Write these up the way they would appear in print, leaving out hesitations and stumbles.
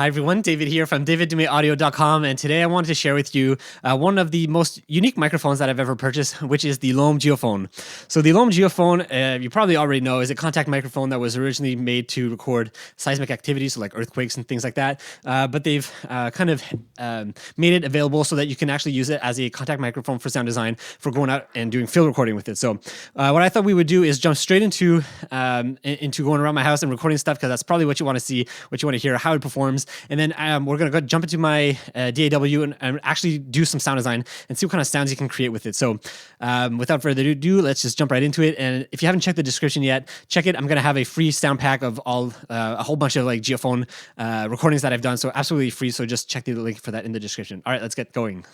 Hi everyone, David here from daviddumaiaudio.com, and today I wanted to share with you one of the most unique microphones that I've ever purchased, which is the Lom Geofon. So the Lom Geofon, you probably already know, is a contact microphone that was originally made to record seismic activity, so like earthquakes and things like that, but they've made it available so that you can actually use it as a contact microphone for sound design for going out and doing field recording with it. So what I thought we would do is jump straight into going around my house and recording stuff, because that's probably what you want to see, what you want to hear, how it performs. And then we're going to go jump into my DAW and actually do some sound design and see what kind of sounds you can create with it. So without further ado, let's just jump right into it. And if you haven't checked the description yet, check it. I'm going to have a free sound pack of a whole bunch of like Geofon recordings that I've done. So absolutely free. So just check the link for that in the description. All right, let's get going.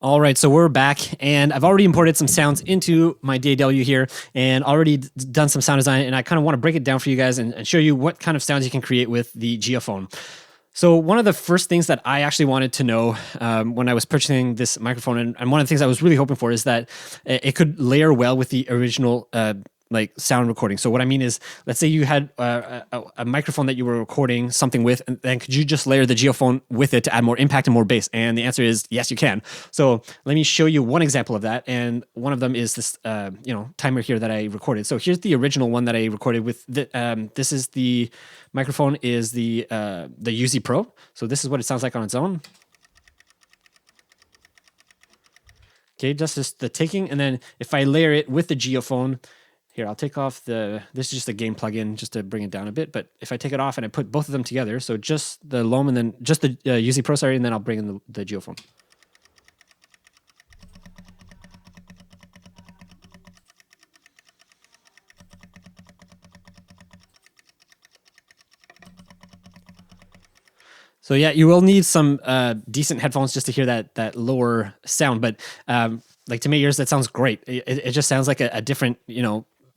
All right, so we're back, and I've already imported some sounds into my DAW here and already done some sound design, and I kind of want to break it down for you guys and show you what kind of sounds you can create with the Geofon. So one of the first things that I actually wanted to know when I was purchasing this microphone, and one of the things I was really hoping for, is that it could layer well with the original like sound recording. So what I mean is, let's say you had a microphone that you were recording something with, and then could you just layer the Geofon with it to add more impact and more bass? And the answer is yes, you can. So let me show you one example of that. And one of them is this timer here that I recorded. So here's the original one that I recorded with. This is the microphone is the UZ Pro. So this is what it sounds like on its own. Okay, just the taking, and then if I layer it with the Geofon. Here, I'll take off this is just a game plugin just to bring it down a bit. But if I take it off and I put both of them together, so just the Lom and then just the UZ Pro, sorry, and then I'll bring in the Geofon. So yeah, you will need some decent headphones just to hear that lower sound. But like to my ears, that sounds great. It just sounds like a different,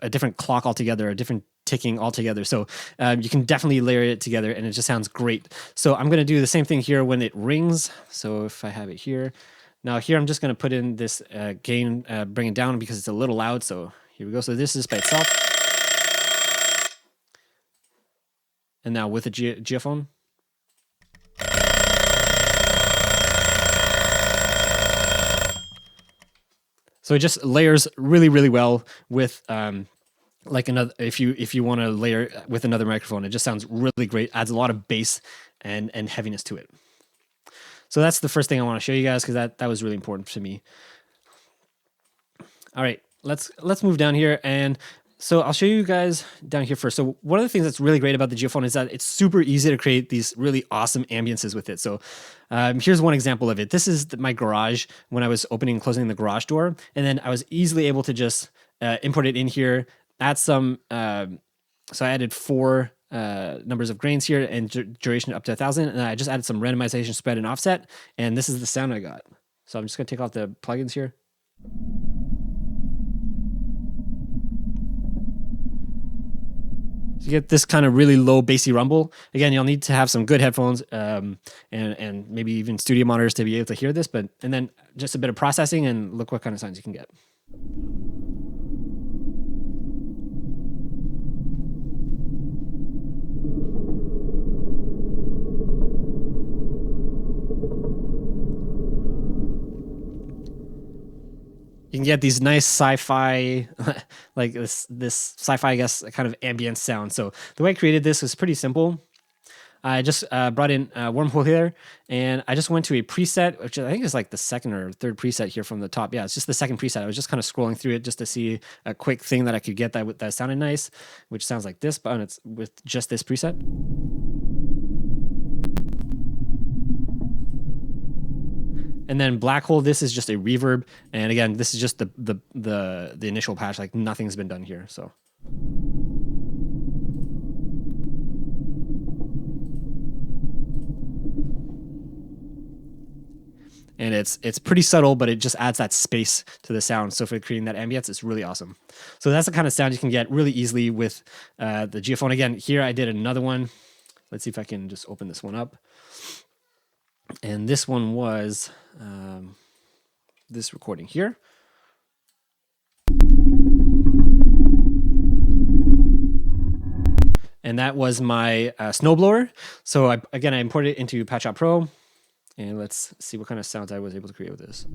a different clock altogether, a different ticking altogether. So you can definitely layer it together and it just sounds great. So I'm going to do the same thing here when it rings. So if I have it here, now here I'm just going to put in this gain, bring it down because it's a little loud. So here we go. So this is by itself. And now with the Geofon. So it just layers really, really well with like another, if you want to layer with another microphone, it just sounds really great. Adds a lot of bass and heaviness to it. So that's the first thing I want to show you guys, because that was really important to me. All right, let's move down here, and so I'll show you guys down here first. So one of the things that's really great about the Geofon is that it's super easy to create these really awesome ambiences with it. So here's one example of it. This is my garage when I was opening and closing the garage door, and then I was easily able to just import it in here, add some, so I added 4 numbers of grains here and duration up to 1,000, and I just added some randomization, spread, and offset, and this is the sound I got. So I'm just gonna take off the plugins here. So you get this kind of really low bassy rumble. Again, you'll need to have some good headphones and maybe even studio monitors to be able to hear this, and then just a bit of processing, and look what kind of sounds you can get. You can get these nice sci-fi, like this sci-fi, I guess, kind of ambient sound. So the way I created this was pretty simple. I just brought in a wormhole here, and I just went to a preset, which I think is like the second or third preset here from the top. Yeah, it's just the second preset. I was just kind of scrolling through it just to see a quick thing that I could get that sounded nice, which sounds like this, but it's with just this preset. And then black hole, this is just a reverb, and again, this is just the initial patch. Like nothing's been done here. So. And it's pretty subtle, but it just adds that space to the sound. So for creating that ambience, it's really awesome. So that's the kind of sound you can get really easily with the Geofon. Again, here I did another one. Let's see if I can just open this one up. And this one was this recording here. And that was my snowblower. So I imported it into Patch Out Pro. And let's see what kind of sounds I was able to create with this.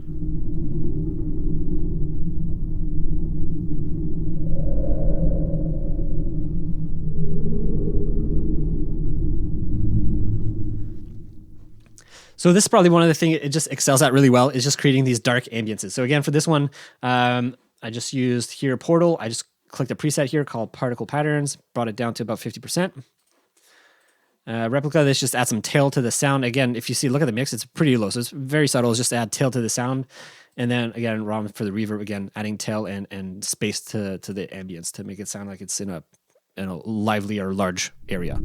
So this is probably one of the things it just excels at really well, is just creating these dark ambiences. So again, for this one, I just used here Portal. I just clicked a preset here called Particle Patterns, brought it down to about 50%. Replica, this just adds some tail to the sound. Again, if you see, look at the mix, it's pretty low. So it's very subtle. It's just to add tail to the sound. And then again, ROM for the reverb, again, adding tail and space to the ambience to make it sound like it's in a lively or large area.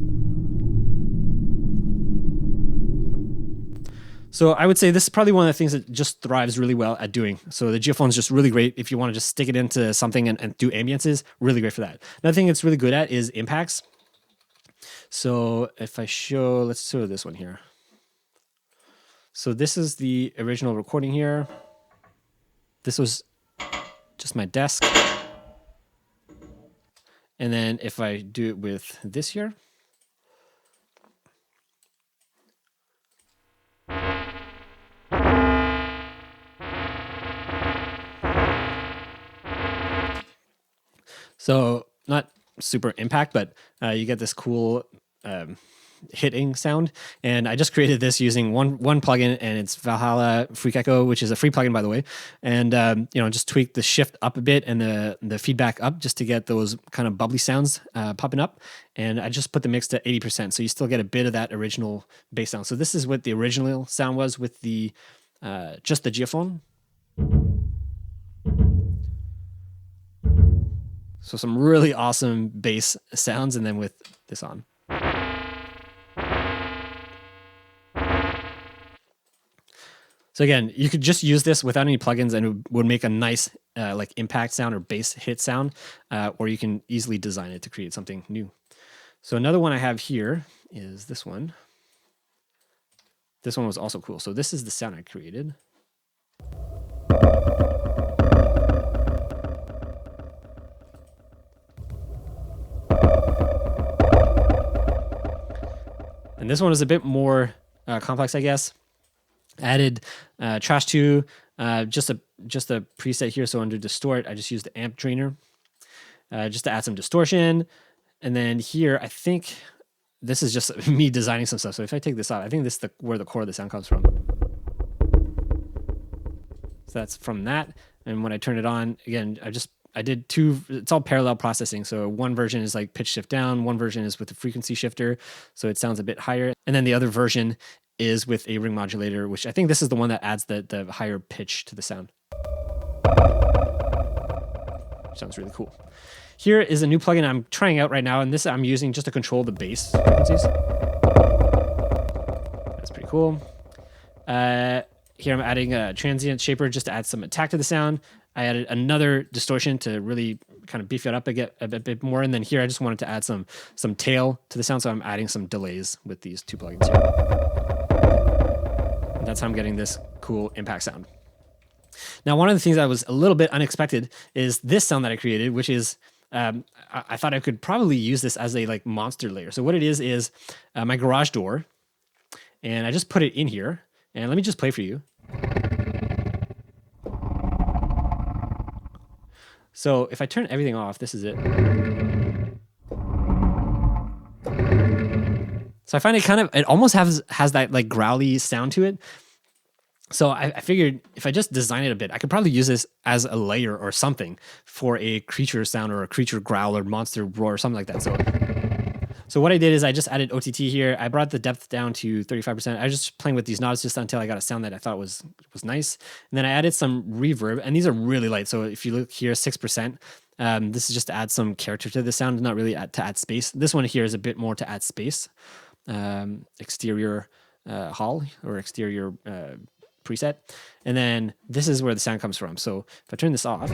So I would say this is probably one of the things that just thrives really well at doing. So the Geofon is just really great if you want to just stick it into something and do ambiences. Really great for that. Another thing it's really good at is impacts. So if I show, let's show this one here. So this is the original recording here. This was just my desk. And then if I do it with this here. So not super impact, but you get this cool hitting sound. And I just created this using one plugin, and it's Valhalla Freak Echo, which is a free plugin, by the way. And just tweak the shift up a bit and the feedback up just to get those kind of bubbly sounds popping up. And I just put the mix to 80%, so you still get a bit of that original bass sound. So this is what the original sound was with the just the Geofon. So some really awesome bass sounds, and then with this on. So again, you could just use this without any plugins, and it would make a nice like impact sound or bass hit sound, or you can easily design it to create something new. So another one I have here is this one. This one was also cool. So this is the sound I created. And this one is a bit more complex, I guess. Added Trash 2, just a preset here. So under Distort, I just used the amp drainer. just to add some distortion. And then here, I think this is just me designing some stuff. So if I take this out, I think this is where the core of the sound comes from. So that's from that. And when I turn it on, again, I did two, it's all parallel processing. So one version is like pitch shift down, one version is with the frequency shifter, so it sounds a bit higher. And then the other version is with a ring modulator, which I think this is the one that adds the higher pitch to the sound. Sounds really cool. Here is a new plugin I'm trying out right now, and this I'm using just to control the bass frequencies. That's pretty cool. Here I'm adding a transient shaper just to add some attack to the sound. I added another distortion to really kind of beef it up a bit more. And then here I just wanted to add some tail to the sound, so I'm adding some delays with these two plugins here. And that's how I'm getting this cool impact sound. Now, one of the things that was a little bit unexpected is this sound that I created, which is, I thought I could probably use this as a like monster layer. So what it is my garage door, and I just put it in here. And let me just play for you. So if I turn everything off, this is it. So I find it almost has that like growly sound to it. So I figured if I just design it a bit, I could probably use this as a layer or something for a creature sound or a creature growl or monster roar or something like that. So what I did is I just added OTT here. I brought the depth down to 35%. I was just playing with these knobs just until I got a sound that I thought was nice. And then I added some reverb, and these are really light. So if you look here, 6%. This is just to add some character to the sound, not really to add space. This one here is a bit more to add space. Exterior hall or exterior preset. And then this is where the sound comes from. So if I turn this off,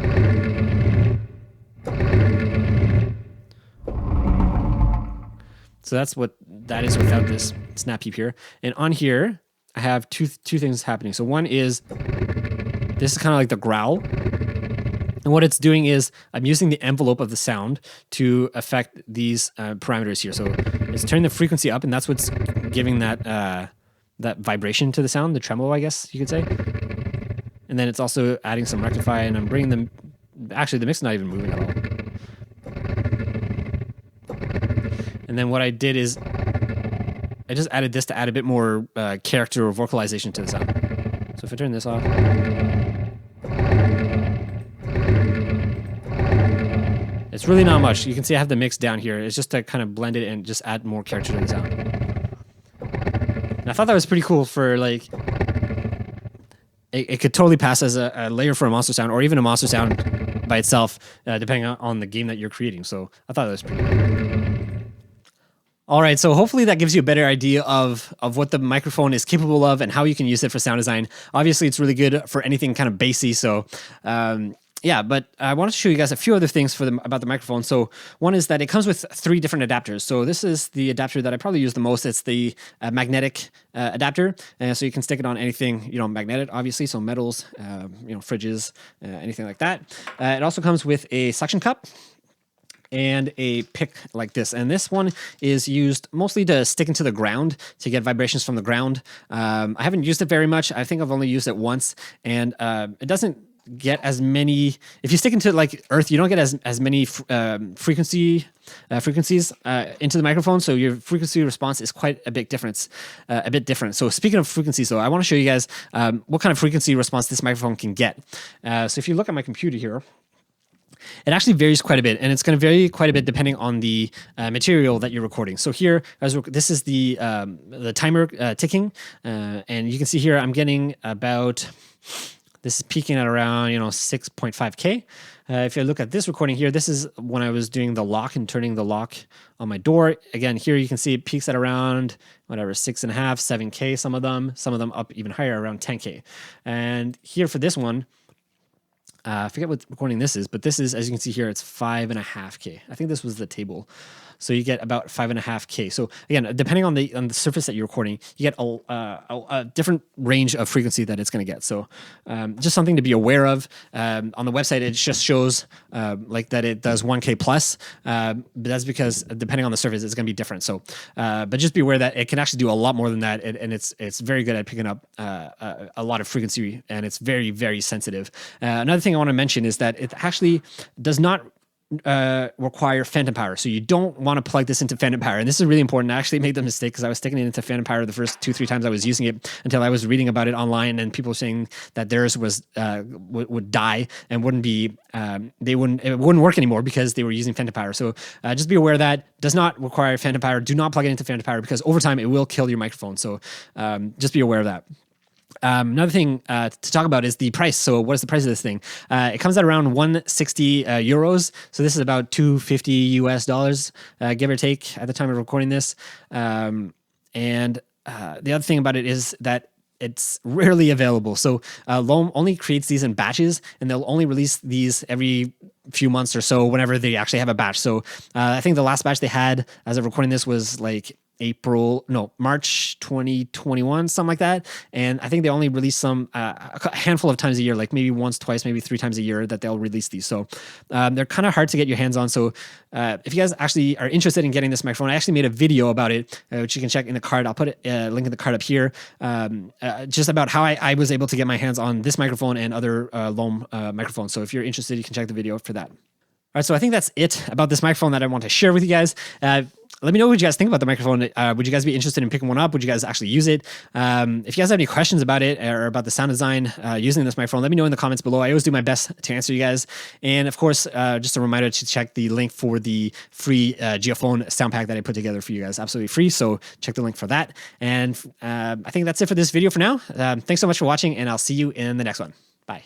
so that's what that is without this snap peep here. And on here, I have two things happening. So one is, this is kind of like the growl. And what it's doing is I'm using the envelope of the sound to affect these parameters here. So it's turning the frequency up, and that's what's giving that vibration to the sound, the tremolo, I guess you could say. And then it's also adding some rectify, and I'm bringing them, actually the mix is not even moving at all. And then what I did is I just added this to add a bit more character or vocalization to the sound. So if I turn this off, it's really not much. You can see I have the mix down here. It's just to kind of blend it and just add more character to the sound. And I thought that was pretty cool for like, it could totally pass as a layer for a monster sound, or even a monster sound by itself, depending on the game that you're creating. So I thought that was pretty cool. All right, so hopefully that gives you a better idea of what the microphone is capable of and how you can use it for sound design. Obviously, it's really good for anything kind of bassy. So yeah, but I wanted to show you guys a few other things about the microphone. So one is that it comes with 3 different adapters. So this is the adapter that I probably use the most. It's the magnetic adapter. So you can stick it on anything, magnetic, obviously. So metals, fridges, anything like that. It also comes with a suction cup and a pick like this. And this one is used mostly to stick into the ground to get vibrations from the ground. I haven't used it very much. I think I've only used it once, and it doesn't get as many. If you stick into like earth, you don't get as many frequencies into the microphone, so your frequency response is quite a bit different. So speaking of frequencies, though, I want to show you guys what kind of frequency response this microphone can get. So if you look at my computer here, it actually varies quite a bit, and it's going to vary quite a bit depending on the material that you're recording. So here, this is the timer ticking, and you can see here I'm getting about, this is peaking at around 6.5K. If you look at this recording here, this is when I was doing the lock and turning the lock on my door. Again, here you can see it peaks at around 6.5, 7K. Some of them up even higher, around 10K. And here for this one, I forget what recording this is, but this is, as you can see here, it's 5.5K. I think this was the table. So you get about 5.5K. So again, depending on the surface that you're recording, you get a different range of frequency that it's going to get. So just something to be aware of. On the website, it just shows like that it does 1K plus, but that's because depending on the surface, it's going to be different. So, but just be aware that it can actually do a lot more than that, and it's very good at picking up a lot of frequency, and it's very, very sensitive. Another thing I want to mention is that it actually does not require phantom power. So you don't want to plug this into phantom power. And this is really important. I actually made the mistake because I was sticking it into phantom power the first 2-3 times I was using it until I was reading about it online and people saying that theirs was would die and wouldn't be it wouldn't work anymore because they were using phantom power. So just be aware that does not require phantom power. Do not plug it into phantom power because over time it will kill your microphone. So just be aware of that. Another thing to talk about is the price. So what is the price of this thing? It comes at around 160 euros. So this is about $250 US, give or take at the time of recording this. The other thing about it is that it's rarely available. So Lom only creates these in batches, and they'll only release these every few months or so whenever they actually have a batch. So I think the last batch they had as of recording this was like March 2021, something like that. And I think they only release some a handful of times a year, like maybe once, twice, maybe 3 times a year that they'll release these. So they're kind of hard to get your hands on. So if you guys actually are interested in getting this microphone, I actually made a video about it, which you can check in the card. I'll put a link in the card up here, just about how I was able to get my hands on this microphone and other Lom microphones. So if you're interested, you can check the video for that. All right, so I think that's it about this microphone that I want to share with you guys. Let me know what you guys think about the microphone. Would you guys be interested in picking one up? Would you guys actually use it? If you guys have any questions about it or about the sound design using this microphone, let me know in the comments below. I always do my best to answer you guys. And of course, just a reminder to check the link for the free Geofon sound pack that I put together for you guys. Absolutely free, so check the link for that. And I think that's it for this video for now. Thanks so much for watching, and I'll see you in the next one. Bye.